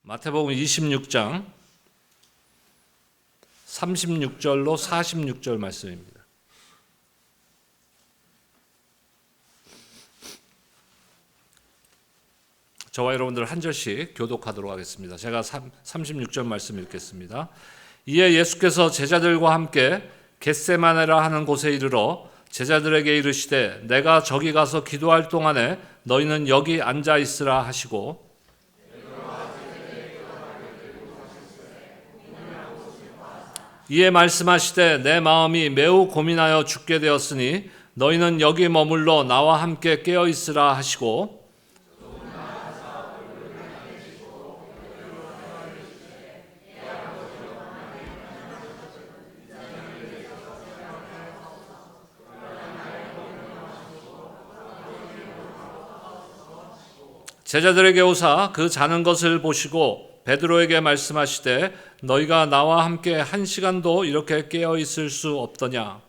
마태복음 26장 36절로 46절 말씀입니다. 저와 여러분들 한 절씩 교독하도록 하겠습니다. 제가 36절 말씀 읽겠습니다. 이에 예수께서 제자들과 함께 겟세마네라 하는 곳에 이르러 제자들에게 이르시되 내가 저기 가서 기도할 동안에 너희는 여기 앉아 있으라 하시고 이에 말씀하시되 내 마음이 매우 고민하여 죽게 되었으니 너희는 여기 머물러 나와 함께 깨어 있으라 하시고 제자들에게 오사 그 자는 것을 보시고 베드로에게 말씀하시되 너희가 나와 함께 한 시간도 이렇게 깨어 있을 수 없더냐.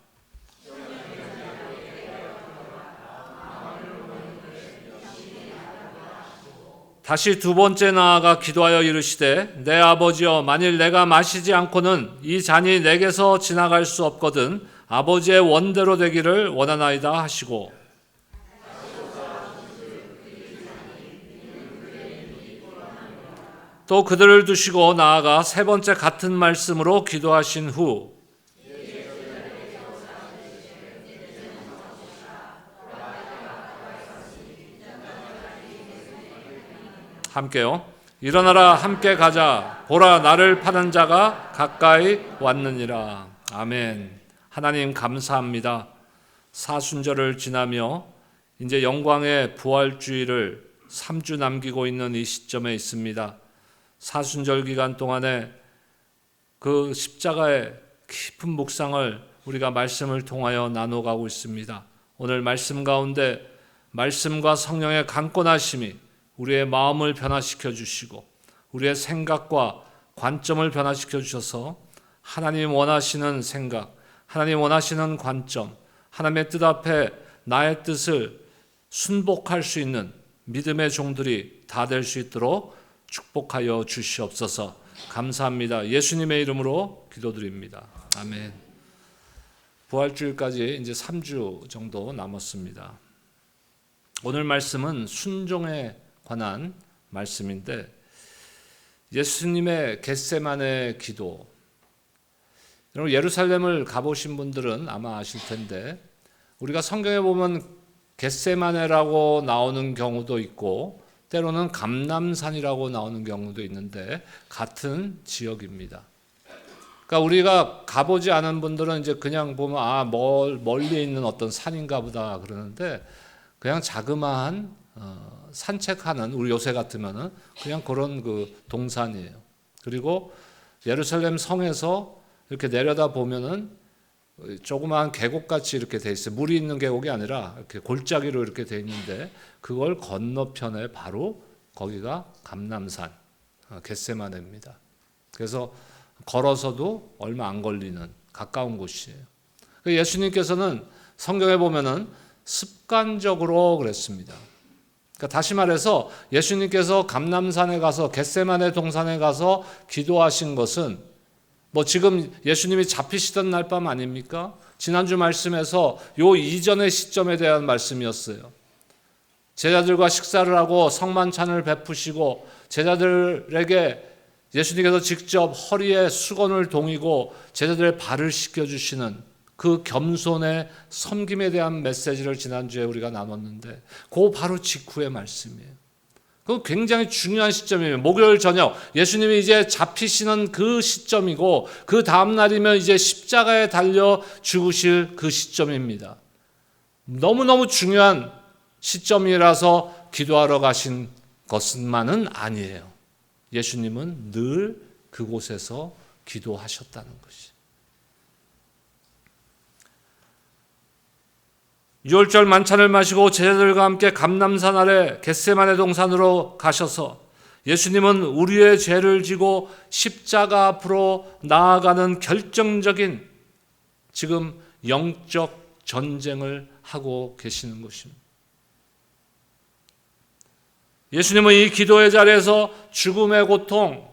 다시 두 번째 나아가 기도하여 이르시되 내 아버지여 만일 내가 마시지 않고는 이 잔이 내게서 지나갈 수 없거든 아버지의 원대로 되기를 원하나이다 하시고 또 그들을 두시고 나아가 세 번째 같은 말씀으로 기도하신 후 함께요. 일어나라 함께 가자. 보라 나를 파는 자가 가까이 왔느니라. 아멘. 하나님 감사합니다. 사순절을 지나며 이제 영광의 부활주일을 3주 남기고 있는 이 시점에 있습니다. 사순절 기간 동안에 그 십자가의 깊은 묵상을 우리가 말씀을 통하여 나눠가고 있습니다. 오늘 말씀 가운데 말씀과 성령의 강권하심이 우리의 마음을 변화시켜 주시고 우리의 생각과 관점을 변화시켜 주셔서 하나님 원하시는 생각, 하나님 원하시는 관점, 하나님의 뜻 앞에 나의 뜻을 순복할 수 있는 믿음의 종들이 다 될 수 있도록 축복하여 주시옵소서. 감사합니다. 예수님의 이름으로 기도드립니다. 아멘. 부활주일까지 이제 3주 정도 남았습니다. 오늘 말씀은 순종에 관한 말씀인데 예수님의 겟세마네 기도. 여러분 예루살렘을 가보신 분들은 아마 아실 텐데 우리가 성경에 보면 겟세마네라고 나오는 경우도 있고 때로는 감람산이라고 나오는 경우도 있는데 같은 지역입니다. 그러니까 우리가 가보지 않은 분들은 이제 그냥 보면 멀리 있는 어떤 산인가 보다 그러는데 그냥 자그마한 산책하는 우리 요새 같으면은 그냥 그런 그 동산이에요. 그리고 예루살렘 성에서 이렇게 내려다 보면은 조그마한 계곡같이 이렇게 돼 있어요. 물이 있는 계곡이 아니라 이렇게 골짜기로 이렇게 돼 있는데 그걸 건너편에 바로 거기가 감람산 겟세마네입니다. 그래서 걸어서도 얼마 안 걸리는 가까운 곳이에요. 예수님께서는 성경에 보면은 습관적으로 그랬습니다. 그러니까 다시 말해서 예수님께서 감람산에 가서 겟세마네 동산에 가서 기도하신 것은 지금 예수님이 잡히시던 날 밤 아닙니까? 지난주 말씀에서 요 이전의 시점에 대한 말씀이었어요. 제자들과 식사를 하고 성만찬을 베푸시고 제자들에게 예수님께서 직접 허리에 수건을 동이고 제자들의 발을 씻겨주시는 그 겸손의 섬김에 대한 메시지를 지난주에 우리가 나눴는데 그 바로 직후의 말씀이에요. 그 굉장히 중요한 시점이에요. 목요일 저녁 예수님이 이제 잡히시는 그 시점이고 그 다음 날이면 이제 십자가에 달려 죽으실 그 시점입니다. 너무너무 중요한 시점이라서 기도하러 가신 것만은 아니에요. 예수님은 늘 그곳에서 기도하셨다는 것이. 유월절 만찬을 마시고 제자들과 함께 감람산 아래 겟세마네 동산으로 가셔서 예수님은 우리의 죄를 지고 십자가 앞으로 나아가는 결정적인 지금 영적 전쟁을 하고 계시는 것입니다. 예수님은 이 기도의 자리에서 죽음의 고통,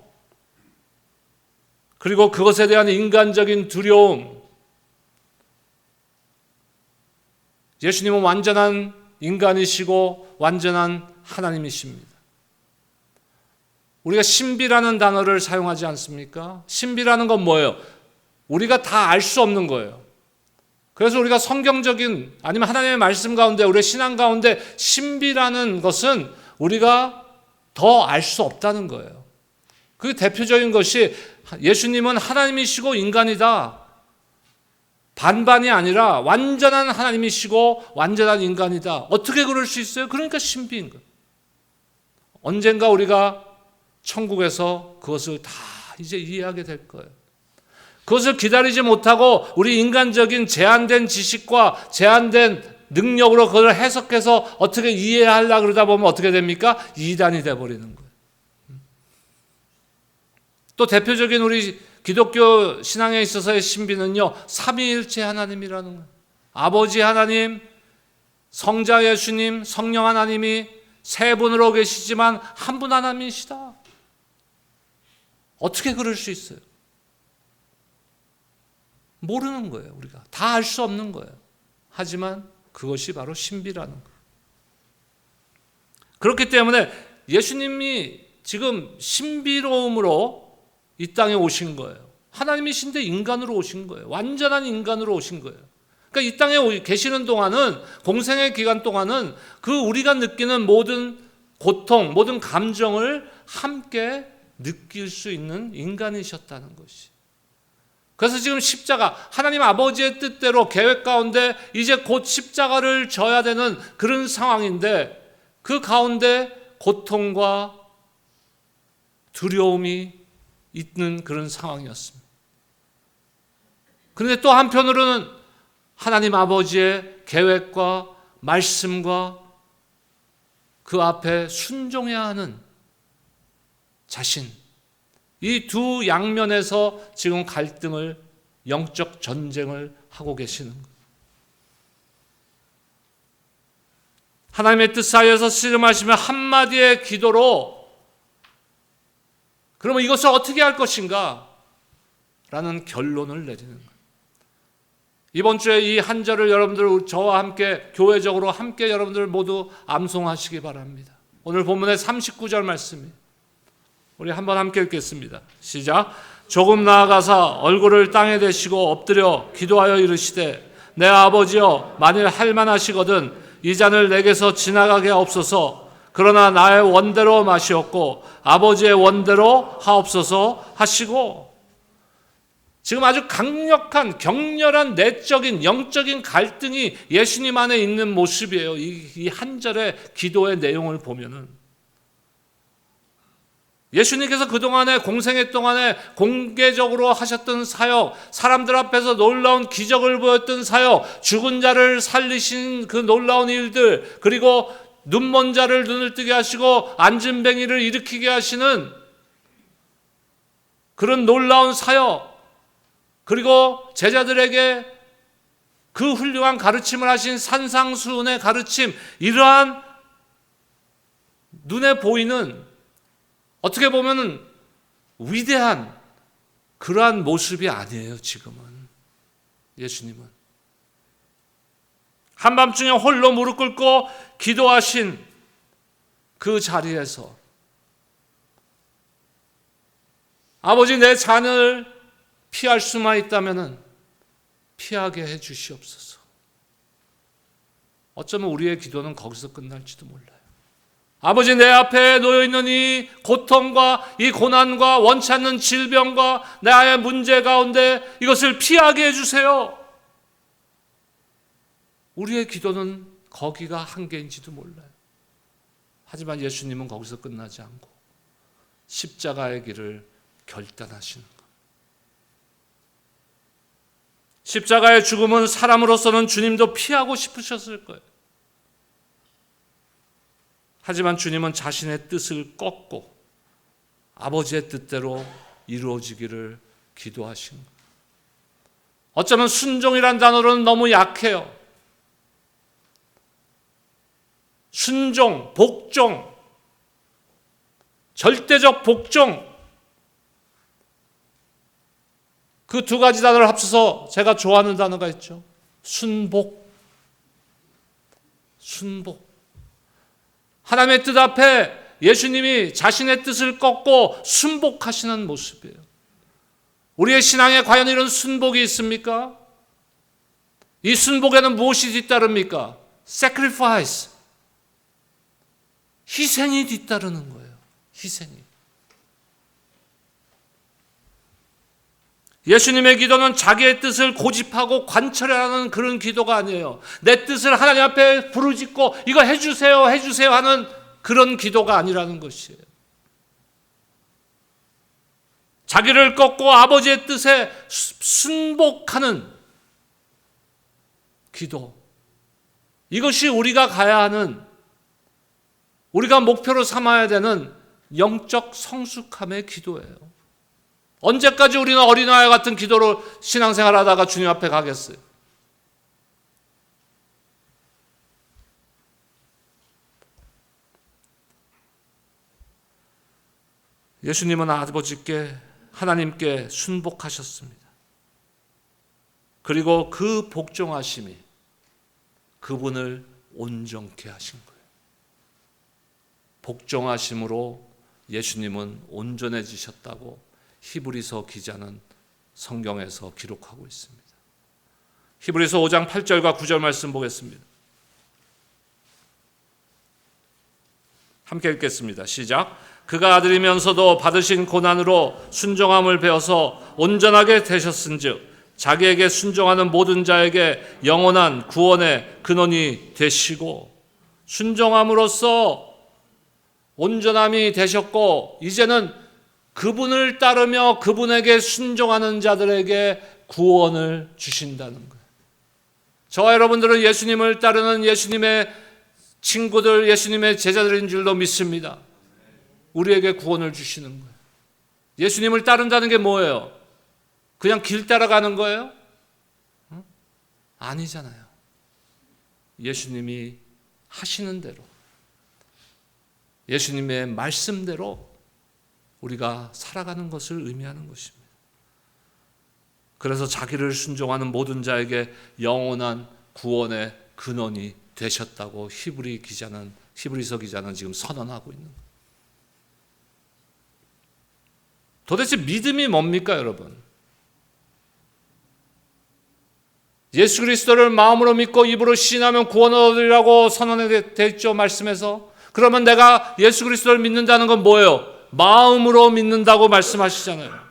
그리고 그것에 대한 인간적인 두려움, 예수님은 완전한 인간이시고 완전한 하나님이십니다. 우리가 신비라는 단어를 사용하지 않습니까? 신비라는 건 뭐예요? 우리가 다 알 수 없는 거예요. 그래서 우리가 성경적인 아니면 하나님의 말씀 가운데 우리의 신앙 가운데 신비라는 것은 우리가 더 알 수 없다는 거예요. 그 대표적인 것이 예수님은 하나님이시고 인간이다. 반반이 아니라 완전한 하나님이시고 완전한 인간이다. 어떻게 그럴 수 있어요? 그러니까 신비인 거예요. 언젠가 우리가 천국에서 그것을 다 이제 이해하게 될 거예요. 그것을 기다리지 못하고 우리 인간적인 제한된 지식과 제한된 능력으로 그걸 해석해서 어떻게 이해하려고 그러다 보면 어떻게 됩니까? 이단이 돼버리는 거예요. 또 대표적인 우리 기독교 신앙에 있어서의 신비는요, 삼위일체 하나님이라는 거예요. 아버지 하나님, 성자 예수님, 성령 하나님이 세 분으로 계시지만 한 분 하나님이시다. 어떻게 그럴 수 있어요? 모르는 거예요. 우리가 다 알 수 없는 거예요. 하지만 그것이 바로 신비라는 거예요. 그렇기 때문에 예수님이 지금 신비로움으로 이 땅에 오신 거예요. 하나님이신데 인간으로 오신 거예요. 완전한 인간으로 오신 거예요. 그러니까 이 땅에 계시는 동안은, 공생의 기간 동안은 그 우리가 느끼는 모든 고통, 모든 감정을 함께 느낄 수 있는 인간이셨다는 것이. 그래서 지금 십자가, 하나님 아버지의 뜻대로 계획 가운데 이제 곧 십자가를 져야 되는 그런 상황인데, 그 가운데 고통과 두려움이 있는 그런 상황이었습니다. 그런데 또 한편으로는 하나님 아버지의 계획과 말씀과 그 앞에 순종해야 하는 자신, 이 두 양면에서 지금 갈등을, 영적 전쟁을 하고 계시는 거예요. 하나님의 뜻 사이에서 씨름하시며 한마디의 기도로 그러면 이것을 어떻게 할 것인가? 라는 결론을 내리는 거예요. 이번 주에 이 한 절을 여러분들 저와 함께 교회적으로 함께 여러분들 모두 암송하시기 바랍니다. 오늘 본문의 39절 말씀이에요. 우리 한번 함께 읽겠습니다. 시작. 조금 나아가사 얼굴을 땅에 대시고 엎드려 기도하여 이르시되 내 아버지여 만일 할만하시거든 이 잔을 내게서 지나가게 하옵소서. 그러나 나의 원대로 마시옵고 아버지의 원대로 하옵소서 하시고, 지금 아주 강력한 격렬한 내적인 영적인 갈등이 예수님 안에 있는 모습이에요. 이 한 절의 기도의 내용을 보면은 예수님께서 그동안에 공생애 동안에 공개적으로 하셨던 사역, 사람들 앞에서 놀라운 기적을 보였던 사역, 죽은 자를 살리신 그 놀라운 일들, 그리고 눈먼 자를 눈을 뜨게 하시고 앉은 뱅이를 일으키게 하시는 그런 놀라운 사역, 그리고 제자들에게 그 훌륭한 가르침을 하신 산상수훈의 가르침, 이러한 눈에 보이는 어떻게 보면 위대한 그러한 모습이 아니에요. 지금은 예수님은 한밤중에 홀로 무릎 꿇고 기도하신 그 자리에서 아버지 내 잔을 피할 수만 있다면 피하게 해 주시옵소서. 어쩌면 우리의 기도는 거기서 끝날지도 몰라요. 아버지 내 앞에 놓여있는 이 고통과 이 고난과 원치 않는 질병과 나의 문제 가운데 이것을 피하게 해주세요. 우리의 기도는 거기가 한계인지도 몰라요. 하지만 예수님은 거기서 끝나지 않고 십자가의 길을 결단하시는 것. 십자가의 죽음은 사람으로서는 주님도 피하고 싶으셨을 거예요. 하지만 주님은 자신의 뜻을 꺾고 아버지의 뜻대로 이루어지기를 기도하신 거예요. 어쩌면 순종이란 단어로는 너무 약해요. 순종, 복종, 절대적 복종, 그 두 가지 단어를 합쳐서 제가 좋아하는 단어가 있죠. 순복. 순복. 하나님의 뜻 앞에 예수님이 자신의 뜻을 꺾고 순복하시는 모습이에요. 우리의 신앙에 과연 이런 순복이 있습니까? 이 순복에는 무엇이 뒤따릅니까? sacrifice. 희생이 뒤따르는 거예요. 희생이. 예수님의 기도는 자기의 뜻을 고집하고 관철하는 그런 기도가 아니에요. 내 뜻을 하나님 앞에 부르짖고 이거 해주세요, 해주세요 하는 그런 기도가 아니라는 것이에요. 자기를 꺾고 아버지의 뜻에 순복하는 기도. 이것이 우리가 가야 하는, 우리가 목표로 삼아야 되는 영적 성숙함의 기도예요. 언제까지 우리는 어린아이 같은 기도로 신앙생활 하다가 주님 앞에 가겠어요? 예수님은 아버지께, 하나님께 순복하셨습니다. 그리고 그 복종하심이 그분을 온전케 하신 거예요. 복종하심으로 예수님은 온전해지셨다고 히브리서 기자는 성경에서 기록하고 있습니다. 히브리서 5장 8절과 9절 말씀 보겠습니다. 함께 읽겠습니다. 시작. 그가 아들이면서도 받으신 고난으로 순종함을 배워서 온전하게 되셨은즉 자기에게 순종하는 모든 자에게 영원한 구원의 근원이 되시고, 순종함으로써 온전함이 되셨고 이제는 그분을 따르며 그분에게 순종하는 자들에게 구원을 주신다는 거예요. 저와 여러분들은 예수님을 따르는 예수님의 친구들, 예수님의 제자들인 줄로 믿습니다. 우리에게 구원을 주시는 거예요. 예수님을 따른다는 게 뭐예요? 그냥 길 따라가는 거예요? 아니잖아요. 예수님이 하시는 대로, 예수님의 말씀대로 우리가 살아가는 것을 의미하는 것입니다. 그래서 자기를 순종하는 모든 자에게 영원한 구원의 근원이 되셨다고 히브리서 기자는 지금 선언하고 있는 거예요. 도대체 믿음이 뭡니까, 여러분? 예수 그리스도를 마음으로 믿고 입으로 시인하면 구원을 얻으리라고 선언해 됐죠, 말씀에서. 그러면 내가 예수 그리스도를 믿는다는 건 뭐예요? 마음으로 믿는다고 말씀하시잖아요.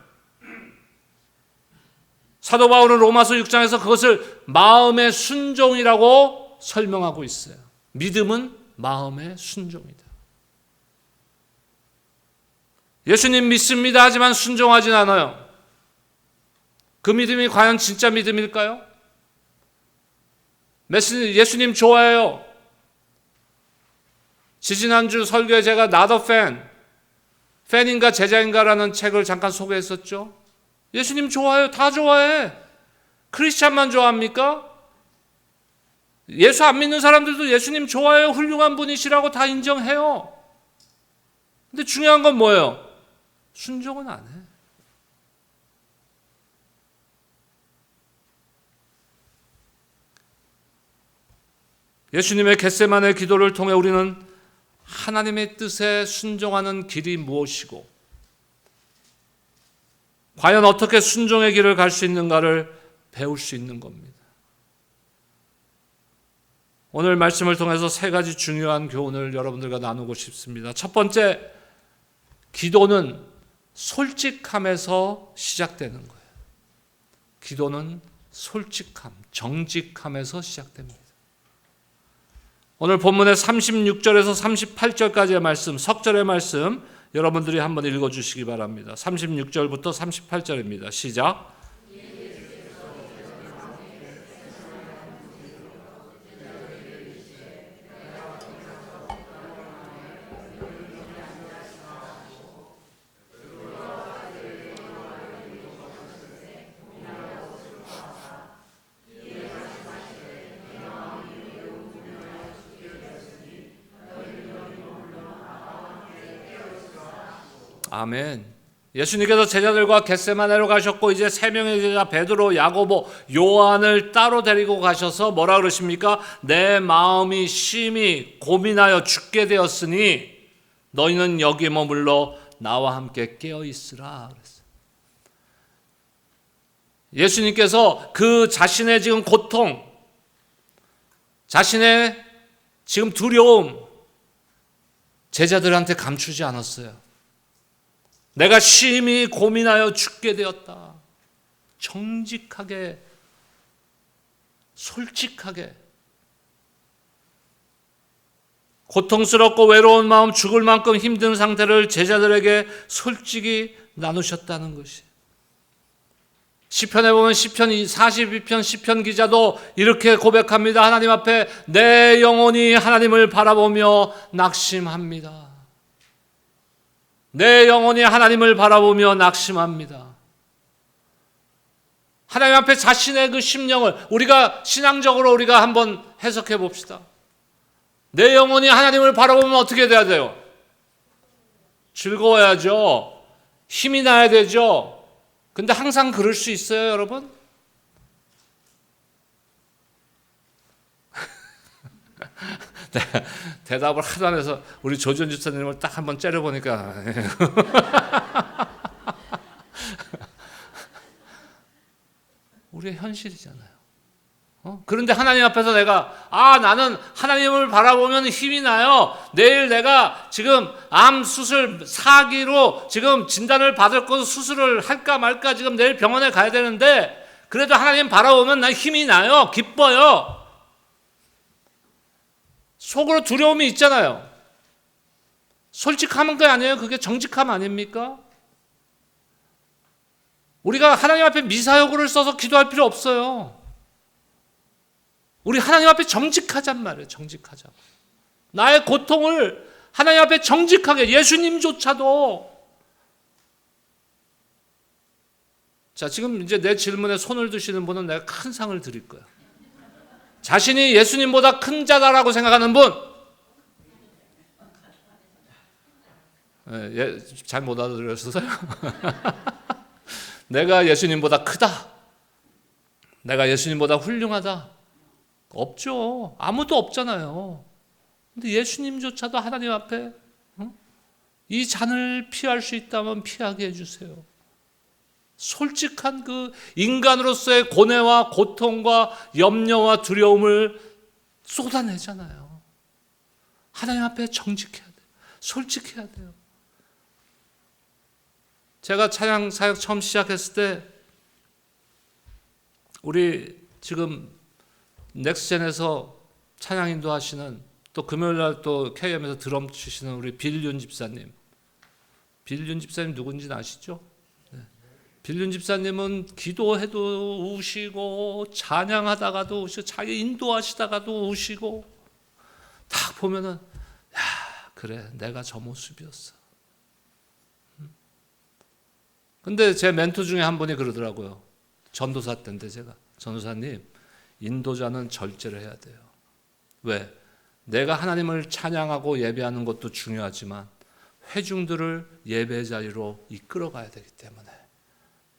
사도 바울은 로마서 6장에서 그것을 마음의 순종이라고 설명하고 있어요. 믿음은 마음의 순종이다. 예수님 믿습니다 하지만 순종하진 않아요. 그 믿음이 과연 진짜 믿음일까요? 예수님 좋아해요. 지지난주 설교에 제가 Not a fan, 팬인가 제자인가라는 책을 잠깐 소개했었죠. 예수님 좋아해요. 다 좋아해. 크리스찬만 좋아합니까? 예수 안 믿는 사람들도 예수님 좋아해요. 훌륭한 분이시라고 다 인정해요. 근데 중요한 건 뭐예요? 순종은 안 해. 예수님의 겟세마네 기도를 통해 우리는 하나님의 뜻에 순종하는 길이 무엇이고 과연 어떻게 순종의 길을 갈 수 있는가를 배울 수 있는 겁니다. 오늘 말씀을 통해서 세 가지 중요한 교훈을 여러분들과 나누고 싶습니다. 첫 번째, 기도는 솔직함에서 시작되는 거예요. 기도는 솔직함, 정직함에서 시작됩니다. 오늘 본문의 36절에서 38절까지의 말씀, 석절의 말씀 여러분들이 한번 읽어주시기 바랍니다. 36절부터 38절입니다. 시작. 아멘. 예수님께서 제자들과 겟세마네로 가셨고 이제 세 명의 제자 베드로, 야고보, 요한을 따로 데리고 가셔서 뭐라 그러십니까? 내 마음이 심히 고민하여 죽게 되었으니 너희는 여기 머물러 나와 함께 깨어 있으라 그랬어요. 예수님께서 그 자신의 지금 고통, 자신의 지금 두려움 제자들한테 감추지 않았어요. 내가 심히 고민하여 죽게 되었다. 정직하게, 솔직하게, 고통스럽고 외로운 마음, 죽을 만큼 힘든 상태를 제자들에게 솔직히 나누셨다는 것이. 시편에 보면 시편 42편 시편 기자도 이렇게 고백합니다. 하나님 앞에 내 영혼이 하나님을 바라보며 낙심합니다. 내 영혼이 하나님을 바라보며 낙심합니다. 하나님 앞에 자신의 그 심령을 우리가 신앙적으로 우리가 한번 해석해 봅시다. 내 영혼이 하나님을 바라보면 어떻게 돼야 돼요? 즐거워야죠. 힘이 나야 되죠. 근데 항상 그럴 수 있어요, 여러분? 대답을 하도 안 해서 우리 조지현 집사님을 딱 한번 째려보니까 우리의 현실이잖아요. 그런데 하나님 앞에서 내가 나는 하나님을 바라보면 힘이 나요. 내일 내가 지금 암 수술 사기로 지금 진단을 받을 거 수술을 할까 말까 지금 내일 병원에 가야 되는데 그래도 하나님 바라보면 난 힘이 나요. 기뻐요. 속으로 두려움이 있잖아요. 솔직함은 게 아니에요. 그게 정직함 아닙니까? 우리가 하나님 앞에 미사여구를 써서 기도할 필요 없어요. 우리 하나님 앞에 정직하잔 말이에요. 정직하자. 나의 고통을 하나님 앞에 정직하게, 예수님조차도. 자, 지금 이제 내 질문에 손을 드시는 분은 내가 큰 상을 드릴 거야. 자신이 예수님보다 큰 자다라고 생각하는 분? 잘 못 알아들었어요? 내가 예수님보다 크다. 내가 예수님보다 훌륭하다. 없죠. 아무도 없잖아요. 근데 예수님조차도 하나님 앞에 이 잔을 피할 수 있다면 피하게 해주세요. 솔직한 그 인간으로서의 고뇌와 고통과 염려와 두려움을 쏟아내잖아요. 하나님 앞에 정직해야 돼요. 솔직해야 돼요. 제가 찬양 사역 처음 시작했을 때 우리 지금 넥스젠에서 찬양 인도하시는 또 금요일날 또 KM에서 드럼 치시는 우리 빌윤 집사님. 빌윤 집사님 누군지 아시죠? 빌륜 집사님은 기도해도 우시고 찬양하다가도 우시고 자기 인도하시다가도 우시고 딱 보면은 야 그래 내가 저 모습이었어. 근데 제 멘토 중에 한 분이 그러더라고요. 전도사 때인데 제가 전도사님 인도자는 절제를 해야 돼요. 왜? 내가 하나님을 찬양하고 예배하는 것도 중요하지만 회중들을 예배 자리로 이끌어 가야 되기 때문에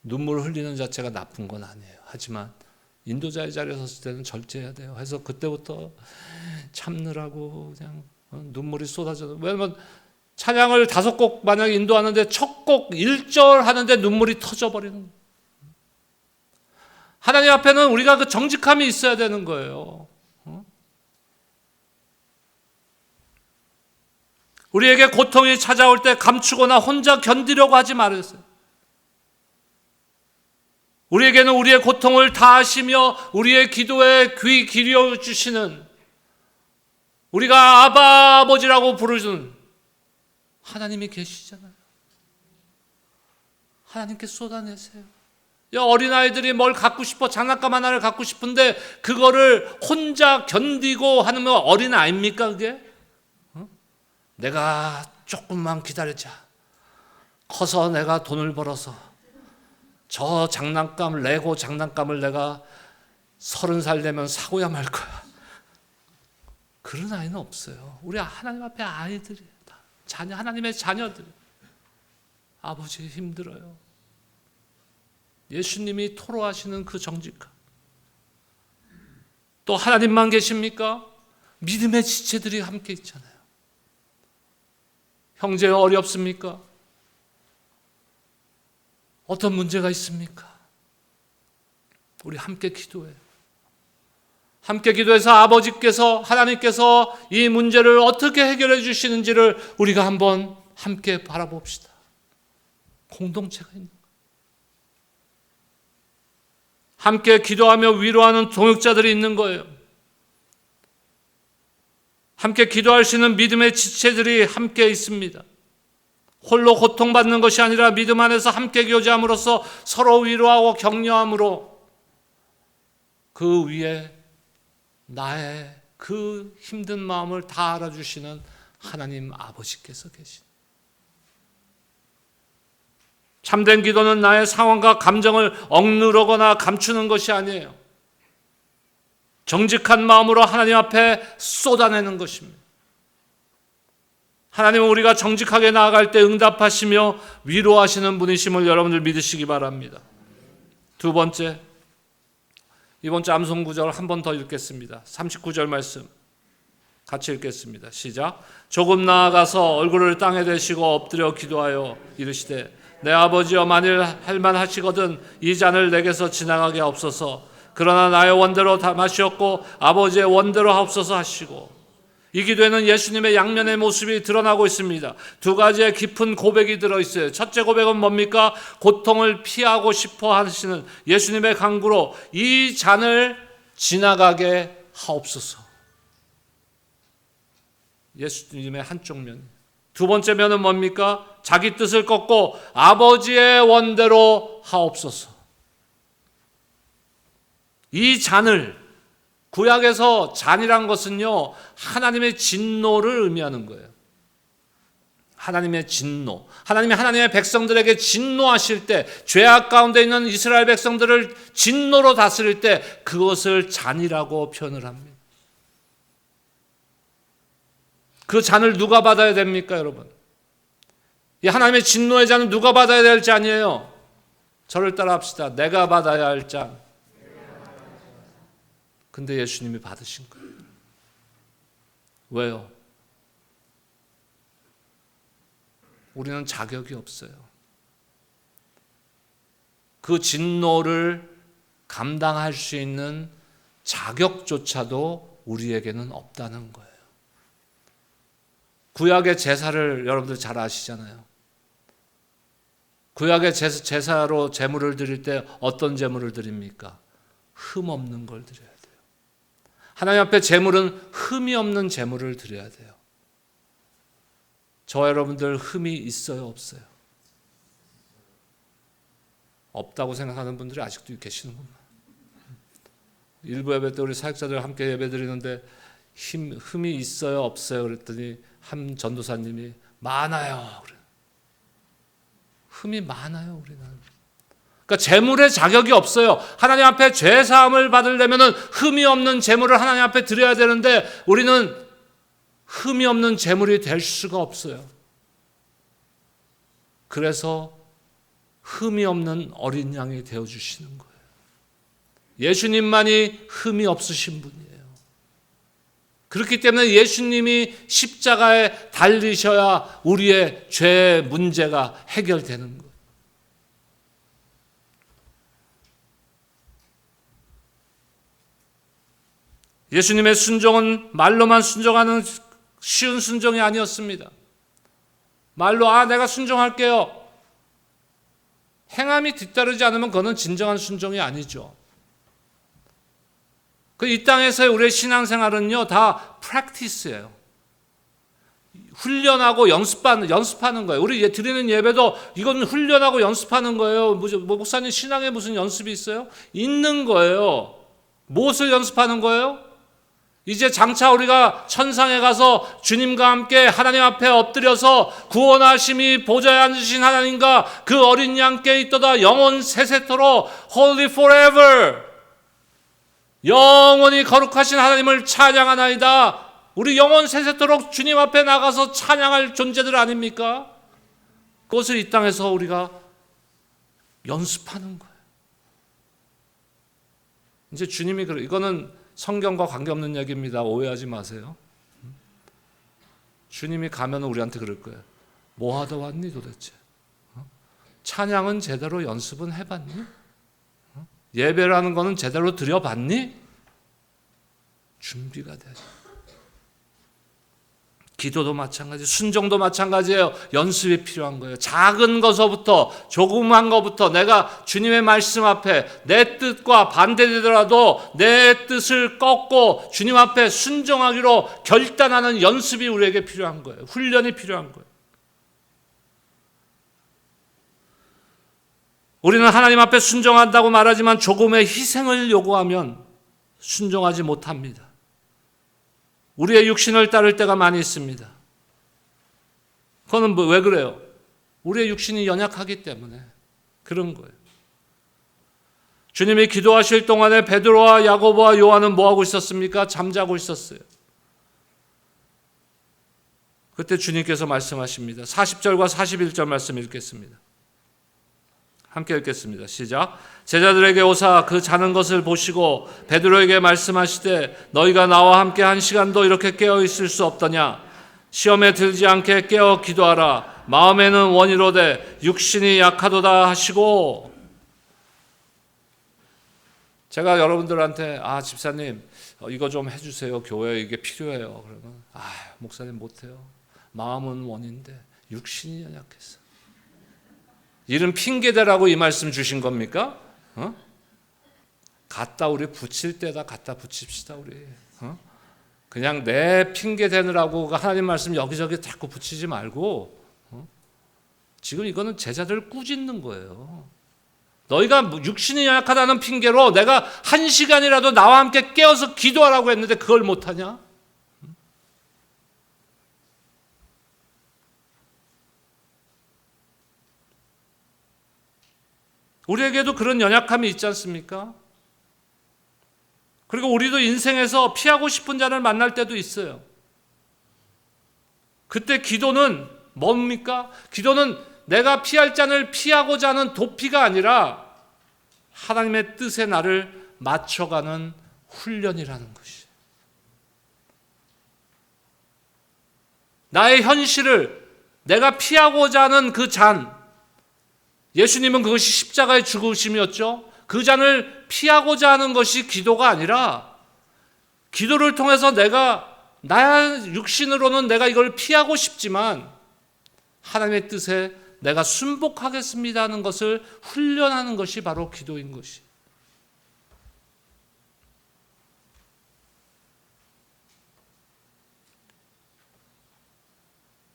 눈물을 흘리는 자체가 나쁜 건 아니에요. 하지만 인도자의 자리에 섰을 때는 절제해야 돼요. 그래서 그때부터 참느라고 그냥 눈물이 쏟아져요. 왜냐면 찬양을 5곡 만약에 인도하는데 첫 곡 1절 하는데 눈물이 터져버리는 거예요. 하나님 앞에는 우리가 그 정직함이 있어야 되는 거예요. 우리에게 고통이 찾아올 때 감추거나 혼자 견디려고 하지 말았어요. 우리에게는 우리의 고통을 다 아시며 우리의 기도에 귀 기울여 주시는 우리가 아바 아버지라고 부르는 하나님이 계시잖아요. 하나님께 쏟아내세요. 어린아이들이 뭘 갖고 싶어 장난감 하나를 갖고 싶은데 그거를 혼자 견디고 하는 건 어린아이입니까 그게? 내가 조금만 기다리자. 커서 내가 돈을 벌어서 저 장난감, 레고 장난감을 내가 30살 되면 사고야 말 거야. 그런 아이는 없어요. 우리 하나님 앞에 아이들이에요. 하나님의 자녀들. 아버지 힘들어요. 예수님이 토로하시는 그 정직함. 또 하나님만 계십니까? 믿음의 지체들이 함께 있잖아요. 형제 어렵습니까? 어떤 문제가 있습니까? 우리 함께 기도해요. 함께 기도해서 아버지께서, 하나님께서 이 문제를 어떻게 해결해 주시는지를 우리가 한번 함께 바라봅시다. 공동체가 있는 거예요. 함께 기도하며 위로하는 동역자들이 있는 거예요. 함께 기도할 수 있는 믿음의 지체들이 함께 있습니다. 홀로 고통받는 것이 아니라 믿음 안에서 함께 교제함으로써 서로 위로하고 격려함으로 그 위에 나의 그 힘든 마음을 다 알아주시는 하나님 아버지께서 계신. 참된 기도는 나의 상황과 감정을 억누르거나 감추는 것이 아니에요. 정직한 마음으로 하나님 앞에 쏟아내는 것입니다. 하나님은 우리가 정직하게 나아갈 때 응답하시며 위로하시는 분이심을 여러분들 믿으시기 바랍니다. 두 번째, 이번 주 암송 구절 한 번 더 읽겠습니다. 39절 말씀 같이 읽겠습니다. 시작. 조금 나아가서 얼굴을 땅에 대시고 엎드려 기도하여 이르시되 내 아버지여 만일 할만하시거든 이 잔을 내게서 지나가게 하옵소서. 그러나 나의 원대로 다 마시었고 아버지의 원대로 하옵소서 하시고. 이 기도에는 예수님의 양면의 모습이 드러나고 있습니다. 두 가지의 깊은 고백이 들어있어요. 첫째 고백은 뭡니까? 고통을 피하고 싶어 하시는 예수님의 간구로 이 잔을 지나가게 하옵소서. 예수님의 한쪽 면. 두 번째 면은 뭡니까? 자기 뜻을 꺾고 아버지의 원대로 하옵소서. 이 잔을, 구약에서 잔이란 것은요, 하나님의 진노를 의미하는 거예요. 하나님의 진노. 하나님이 하나님의 백성들에게 진노하실 때, 죄악 가운데 있는 이스라엘 백성들을 진노로 다스릴 때 그것을 잔이라고 표현을 합니다. 그 잔을 누가 받아야 됩니까, 여러분? 이 하나님의 진노의 잔은 누가 받아야 될 잔이에요? 저를 따라 합시다. 내가 받아야 할 잔. 근데 예수님이 받으신 거예요. 왜요? 우리는 자격이 없어요. 그 진노를 감당할 수 있는 자격조차도 우리에게는 없다는 거예요. 구약의 제사를 여러분들 잘 아시잖아요. 구약의 제사로 제물을 드릴 때 어떤 제물을 드립니까? 흠 없는 걸 드려야 돼요. 하나님 앞에 제물은 흠이 없는 제물을 드려야 돼요. 저와 여러분들 흠이 있어요, 없어요? 없다고 생각하는 분들이 아직도 계시는구나. 일부 예배 때 우리 사역자들 함께 예배 드리는데 흠이 있어요, 없어요? 그랬더니 한 전도사님이 많아요. 흠이 많아요, 우리는. 그러니까 제물의 자격이 없어요. 하나님 앞에 죄 사함을 받으려면 흠이 없는 제물을 하나님 앞에 드려야 되는데 우리는 흠이 없는 제물이 될 수가 없어요. 그래서 흠이 없는 어린 양이 되어주시는 거예요. 예수님만이 흠이 없으신 분이에요. 그렇기 때문에 예수님이 십자가에 달리셔야 우리의 죄 문제가 해결되는 거예요. 예수님의 순종은 말로만 순종하는 쉬운 순종이 아니었습니다. 말로 내가 순종할게요. 행함이 뒤따르지 않으면 그건 진정한 순종이 아니죠. 이 땅에서의 우리의 신앙생활은요, 다 프랙티스예요. 훈련하고 연습하는 거예요. 우리 드리는 예배도 이건 훈련하고 연습하는 거예요. 목사님 신앙에 무슨 연습이 있어요? 있는 거예요. 무엇을 연습하는 거예요? 이제 장차 우리가 천상에 가서 주님과 함께 하나님 앞에 엎드려서 구원하심이 보좌에 앉으신 하나님과 그 어린 양께 있도다 영원 세세토록 holy forever 영원히 거룩하신 하나님을 찬양하나이다. 우리 영원 세세토록 주님 앞에 나가서 찬양할 존재들 아닙니까? 그것을 이 땅에서 우리가 연습하는 거예요. 이제 주님이 이거는 성경과 관계없는 얘기입니다. 오해하지 마세요. 주님이 가면 우리한테 그럴 거예요. 뭐 하다 왔니 도대체? 찬양은 제대로 연습은 해봤니? 예배라는 거는 제대로 드려봤니? 준비가 돼야죠. 기도도 마찬가지, 순종도 마찬가지예요. 연습이 필요한 거예요. 작은 것부터, 조그만 것부터 내가 주님의 말씀 앞에 내 뜻과 반대되더라도 내 뜻을 꺾고 주님 앞에 순종하기로 결단하는 연습이 우리에게 필요한 거예요. 훈련이 필요한 거예요. 우리는 하나님 앞에 순종한다고 말하지만 조금의 희생을 요구하면 순종하지 못합니다. 우리의 육신을 따를 때가 많이 있습니다. 그거는 왜 그래요? 우리의 육신이 연약하기 때문에 그런 거예요. 주님이 기도하실 동안에 베드로와 야고보와 요한은 뭐하고 있었습니까? 잠자고 있었어요. 그때 주님께서 말씀하십니다. 40절과 41절 말씀 읽겠습니다. 함께 읽겠습니다. 시작. 제자들에게 오사 그 자는 것을 보시고 베드로에게 말씀하시되 너희가 나와 함께 한 시간도 이렇게 깨어 있을 수 없더냐. 시험에 들지 않게 깨어 기도하라. 마음에는 원이로되 육신이 약하도다 하시고. 제가 여러분들한테 집사님 이거 좀 해주세요. 교회에 이게 필요해요. 그러면 목사님 못해요. 마음은 원인데 육신이 연약해서. 이런 핑계대라고 이 말씀 주신 겁니까? 갖다 우리 붙일 때다 갖다 붙입시다 우리. 그냥 내 핑계 대느라고 하나님 말씀 여기저기 자꾸 붙이지 말고 지금 이거는 제자들을 꾸짖는 거예요. 너희가 육신이 연약하다는 핑계로 내가 한 시간이라도 나와 함께 깨어서 기도하라고 했는데 그걸 못하냐? 우리에게도 그런 연약함이 있지 않습니까? 그리고 우리도 인생에서 피하고 싶은 자를 만날 때도 있어요. 그때 기도는 뭡니까? 기도는 내가 피할 자를 피하고자 하는 도피가 아니라 하나님의 뜻에 나를 맞춰가는 훈련이라는 것이. 나의 현실을 내가 피하고자 하는 그 잔, 예수님은 그것이 십자가의 죽으심이었죠. 그 잔을 피하고자 하는 것이 기도가 아니라 기도를 통해서 나의 육신으로는 내가 이걸 피하고 싶지만 하나님의 뜻에 내가 순복하겠습니다 하는 것을 훈련하는 것이 바로 기도인 것이.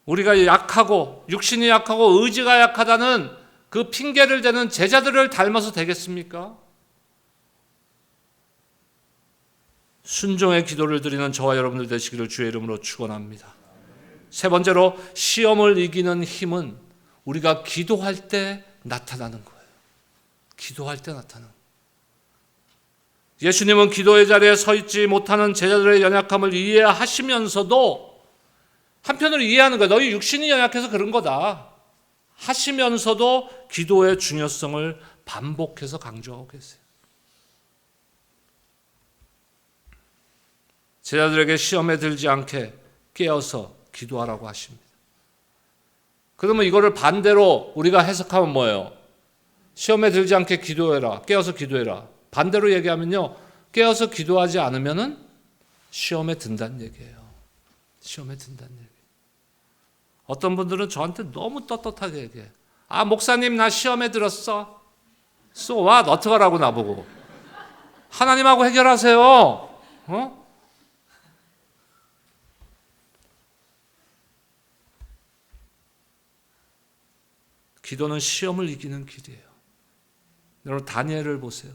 우리가 약하고 육신이 약하고 의지가 약하다는 그 핑계를 대는 제자들을 닮아서 되겠습니까? 순종의 기도를 드리는 저와 여러분들 되시기를 주의 이름으로 축원합니다. 세 번째로 시험을 이기는 힘은 우리가 기도할 때 나타나는 거예요. 기도할 때 나타나는 거예요. 예수님은 기도의 자리에 서 있지 못하는 제자들의 연약함을 이해하시면서도 한편으로 이해하는 거예요. 너희 육신이 연약해서 그런 거다 하시면서도 기도의 중요성을 반복해서 강조하고 계세요. 제자들에게 시험에 들지 않게 깨어서 기도하라고 하십니다. 그러면 이거를 반대로 우리가 해석하면 뭐예요? 시험에 들지 않게 기도해라. 깨어서 기도해라. 반대로 얘기하면요. 깨어서 기도하지 않으면은 시험에 든다는 얘기예요. 시험에 든다는 얘기. 어떤 분들은 저한테 너무 떳떳하게 얘기해. 목사님 나 시험에 들었어. So what? 어떡하라고 나보고. 하나님하고 해결하세요. 기도는 시험을 이기는 길이에요. 여러분 다니엘을 보세요.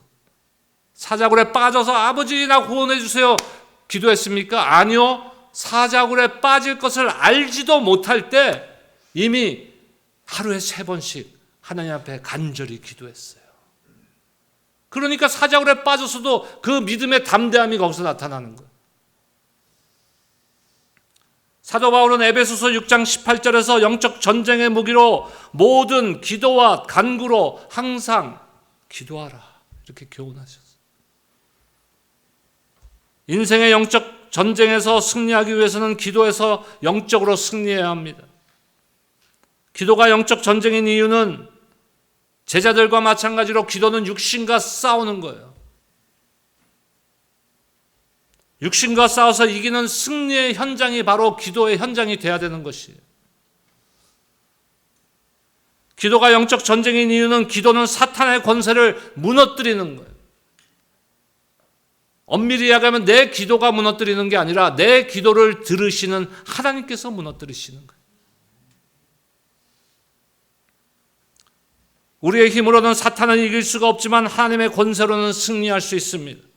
사자굴에 빠져서 아버지 나 구원해 주세요. 기도했습니까? 아니요. 사자굴에 빠질 것을 알지도 못할 때 이미 하루에 3번씩 하나님 앞에 간절히 기도했어요. 그러니까 사자굴에 빠져서도 그 믿음의 담대함이 거기서 나타나는 거예요. 사도 바울은 에베소서 6장 18절에서 영적 전쟁의 무기로 모든 기도와 간구로 항상 기도하라 이렇게 교훈하셨어요. 인생의 영적 전쟁에서 승리하기 위해서는 기도에서 영적으로 승리해야 합니다. 기도가 영적 전쟁인 이유는 제자들과 마찬가지로 기도는 육신과 싸우는 거예요. 육신과 싸워서 이기는 승리의 현장이 바로 기도의 현장이 돼야 되는 것이에요. 기도가 영적 전쟁인 이유는 기도는 사탄의 권세를 무너뜨리는 거예요. 엄밀히 이야기하면 내 기도가 무너뜨리는 게 아니라 내 기도를 들으시는 하나님께서 무너뜨리시는 거예요. 우리의 힘으로는 사탄을 이길 수가 없지만 하나님의 권세로는 승리할 수 있습니다.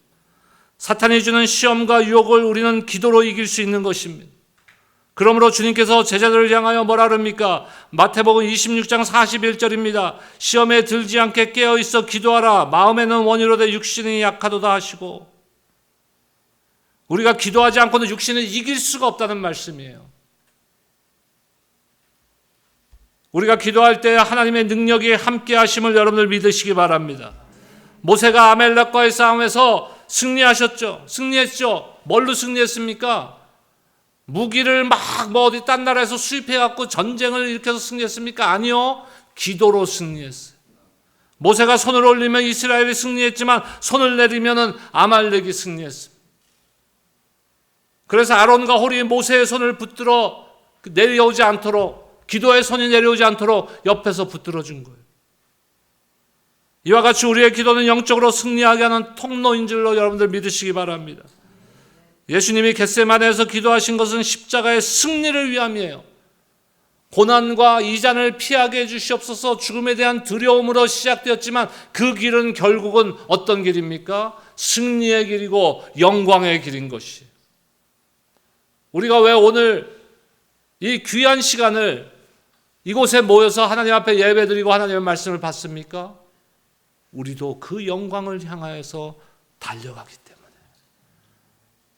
사탄이 주는 시험과 유혹을 우리는 기도로 이길 수 있는 것입니다. 그러므로 주님께서 제자들을 향하여 뭐라 그럽니까? 마태복음 26장 41절입니다. 시험에 들지 않게 깨어있어 기도하라. 마음에는 원이로되 육신이 약하도다 하시고, 우리가 기도하지 않고는 육신을 이길 수가 없다는 말씀이에요. 우리가 기도할 때 하나님의 능력이 함께 하심을 여러분들 믿으시기 바랍니다. 모세가 아멜렉과의 싸움에서 승리하셨죠. 승리했죠. 뭘로 승리했습니까? 무기를 막 어디 딴 나라에서 수입해갖고 전쟁을 일으켜서 승리했습니까? 아니요. 기도로 승리했어요. 모세가 손을 올리면 이스라엘이 승리했지만 손을 내리면은 아말렉이 승리했습니다. 그래서 아론과 홀이 모세의 손을 붙들어 내려오지 않도록, 기도의 손이 내려오지 않도록 옆에서 붙들어 준 거예요. 이와 같이 우리의 기도는 영적으로 승리하게 하는 통로인 줄로 여러분들 믿으시기 바랍니다. 예수님이 겟세마네에서 기도하신 것은 십자가의 승리를 위함이에요. 고난과 이잔을 피하게 해주시옵소서. 죽음에 대한 두려움으로 시작되었지만 그 길은 결국은 어떤 길입니까? 승리의 길이고 영광의 길인 것이에요. 우리가 왜 오늘 이 귀한 시간을 이곳에 모여서 하나님 앞에 예배드리고 하나님의 말씀을 받습니까? 우리도 그 영광을 향하여서 달려가기 때문에,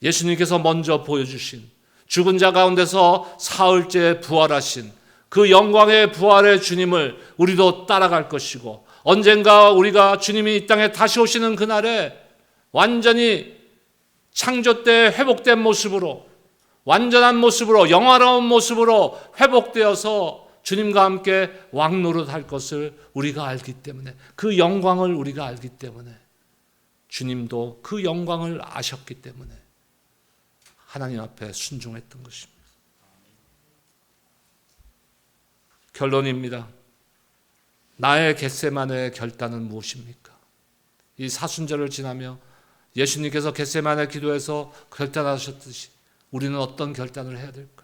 예수님께서 먼저 보여주신 죽은 자 가운데서 사흘째 부활하신 그 영광의 부활의 주님을 우리도 따라갈 것이고, 언젠가 우리가 주님이 이 땅에 다시 오시는 그날에 완전히 창조 때 회복된 모습으로, 완전한 모습으로, 영화로운 모습으로 회복되어서 주님과 함께 왕노릇할 것을 우리가 알기 때문에, 그 영광을 우리가 알기 때문에, 주님도 그 영광을 아셨기 때문에 하나님 앞에 순종했던 것입니다. 결론입니다. 나의 겟세마네의 결단은 무엇입니까? 이 사순절을 지나며 예수님께서 겟세마네 기도에서 결단하셨듯이 우리는 어떤 결단을 해야 될까요?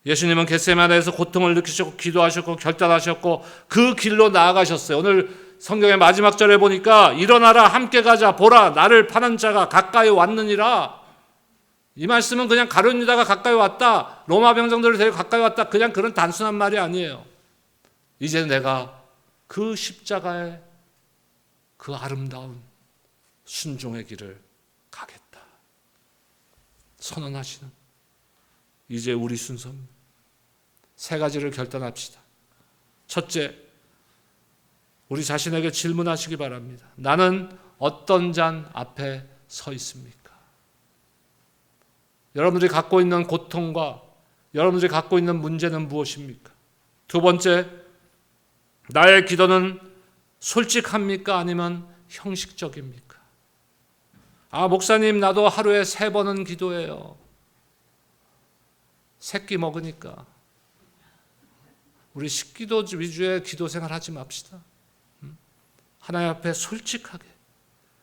예수님은 겟세마네에서 고통을 느끼셨고 기도하셨고 결단하셨고 그 길로 나아가셨어요. 오늘 성경의 마지막 절에 보니까 일어나라 함께 가자 보라 나를 파는 자가 가까이 왔느니라. 이 말씀은 그냥 가룟 유다가 가까이 왔다, 로마 병정들을 데리고 가까이 왔다, 그냥 그런 단순한 말이 아니에요. 이제 내가 그 십자가의 그 아름다운 순종의 길을 가겠다 선언하시는, 이제 우리 순서입니다. 세 가지를 결단합시다. 첫째, 우리 자신에게 질문하시기 바랍니다. 나는 어떤 잔 앞에 서 있습니까? 여러분들이 갖고 있는 고통과 여러분들이 갖고 있는 문제는 무엇입니까? 두 번째, 나의 기도는 솔직합니까? 아니면 형식적입니까? 목사님, 나도 하루에 3번은 기도해요. 새끼 먹으니까. 우리 식기도 위주의 기도 생활 하지 맙시다. 하나님 앞에 솔직하게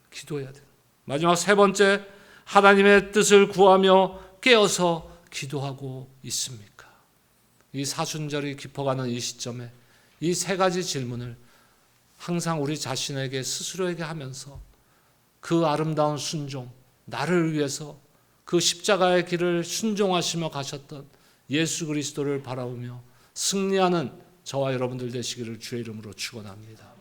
기도해야 돼요. 마지막 세 번째, 하나님의 뜻을 구하며 깨어서 기도하고 있습니까? 이 사순절이 깊어가는 이 시점에 이 세 가지 질문을 항상 우리 자신에게 스스로에게 하면서 그 아름다운 순종, 나를 위해서 그 십자가의 길을 순종하시며 가셨던 예수 그리스도를 바라보며 승리하는 저와 여러분들 되시기를 주의 이름으로 축원합니다.